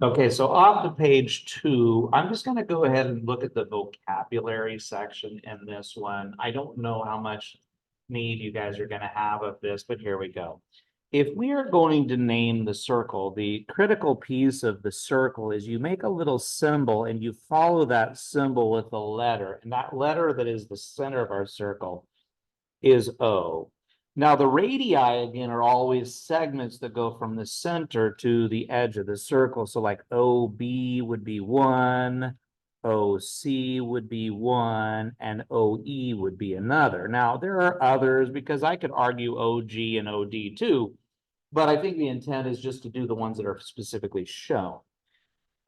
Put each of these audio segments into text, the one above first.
Okay, so off to page 2, I'm just gonna go ahead and look at the vocabulary section in this one. I don't know how much need you guys are gonna have of this, but here we go. If we are going to name the circle, the critical piece of the circle is you make a little symbol and you follow that symbol with a letter, and that letter that is the center of our circle is O. Now, the radii, again, are always segments that go from the center to the edge of the circle. So like OB would be 1, OC would be 1, and OE would be another. Now, there are others because I could argue OG and OD too, but I think the intent is just to do the ones that are specifically shown.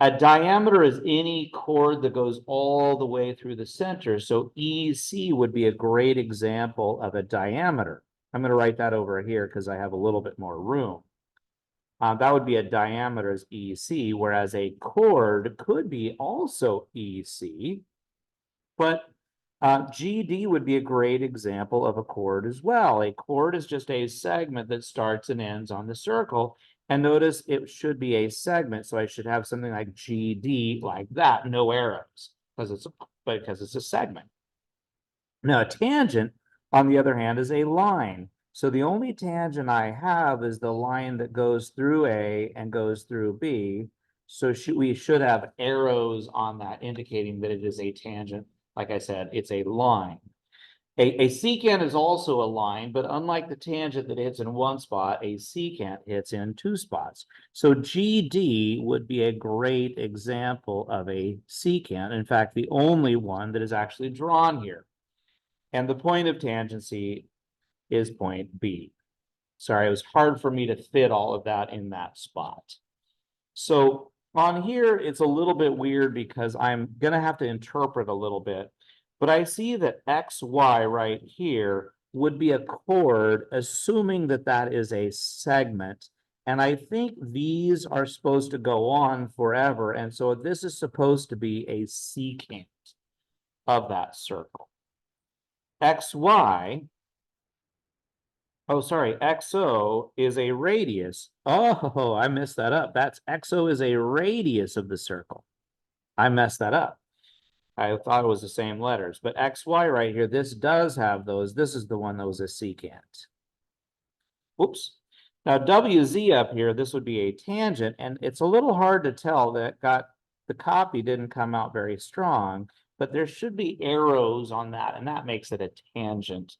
A diameter is any chord that goes all the way through the center. So EC would be a great example of a diameter. I'm going to write that over here because I have a little bit more room. That would be a diameter as EC, whereas a chord could be also EC, but GD would be a great example of a chord as well. A chord is just a segment that starts and ends on the circle. And notice it should be a segment. So I should have something like GD like that, no arrows, because it's a segment. Now, a tangent, on the other hand, is a line. So the only tangent I have is the line that goes through A and goes through B. So we should have arrows on that indicating that it is a tangent. Like I said, it's a line. A secant is also a line, but unlike the tangent that hits in one spot, a secant hits in two spots. So GD would be a great example of a secant. In fact, the only one that is actually drawn here. And the point of tangency is point B. Sorry, it was hard for me to fit all of that in that spot. So on here, it's a little bit weird because I'm going to have to interpret a little bit. But I see that XY right here would be a chord, assuming that that is a segment. And I think these are supposed to go on forever. And so this is supposed to be a secant of that circle. XY, oh, sorry, XO is a radius. Oh, I messed that up. That's XO is a radius of the circle. I messed that up. I thought it was the same letters, but XY right here, this does have those. This is the one that was a secant. Oops. Now WZ up here, this would be a tangent, and it's a little hard to tell that the copy didn't come out very strong, but there should be arrows on that, and that makes it a tangent.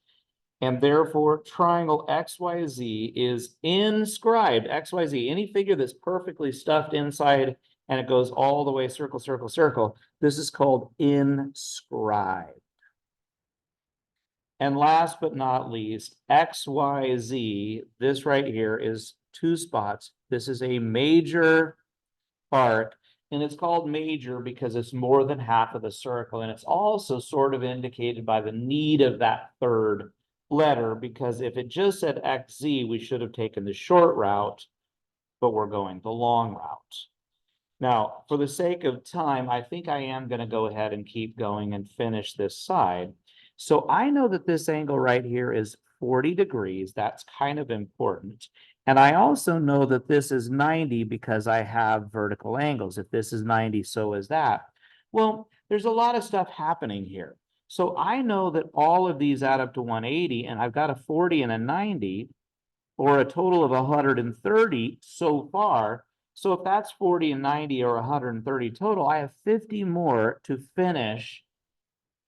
And therefore, triangle XYZ is inscribed, XYZ, any figure that's perfectly stuffed inside and it goes all the way circle, circle, circle. This is called inscribed. And last but not least, XYZ, this right here is two spots. This is a major arc, and it's called major because it's more than half of the circle. And it's also sort of indicated by the need of that third letter, because if it just said XZ, we should have taken the short route, but we're going the long route. Now, for the sake of time, I think I am going to go ahead and keep going and finish this side. So I know that this angle right here is 40 degrees. That's kind of important. And I also know that this is 90 because I have vertical angles. If this is 90, so is that. Well, there's a lot of stuff happening here. So I know that all of these add up to 180, and I've got a 40 and a 90, or a total of 130 so far. So if that's 40 and 90 or 130 total, I have 50 more to finish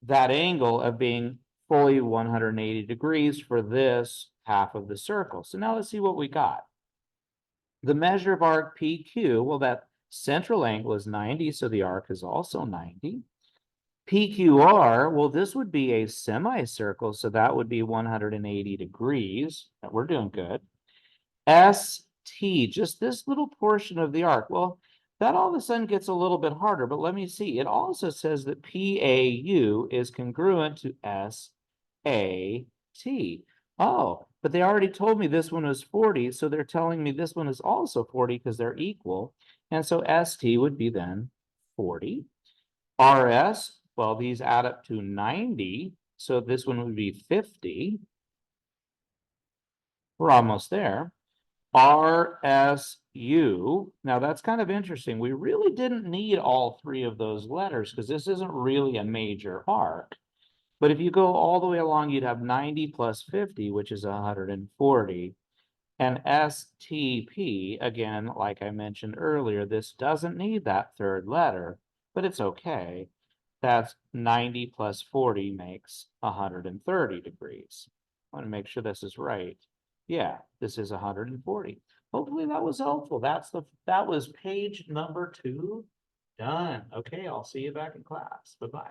that angle of being fully 180 degrees for this half of the circle. So now let's see what we got. The measure of arc PQ, well, that central angle is 90, so the arc is also 90. PQR, well, this would be a semicircle, so that would be 180 degrees. We're doing good. ST, just this little portion of the arc. Well, that all of a sudden gets a little bit harder, but let me see. It also says that PAU is congruent to SAT. Oh, but they already told me this one was 40, so they're telling me this one is also 40 because they're equal. And so ST would be then 40. RS, well, these add up to 90, so this one would be 50. We're almost there. RSU. Now that's kind of interesting. We really didn't need all three of those letters because this isn't really a major arc. But if you go all the way along, you'd have 90 plus 50, which is 140. And STP, again, like I mentioned earlier, this doesn't need that third letter, but it's okay. That's 90 plus 40 makes 130 degrees. I want to make sure this is right. Yeah, this is 140. Hopefully that was helpful. That was page number 2 done. Okay, I'll see you back in class. Bye-bye.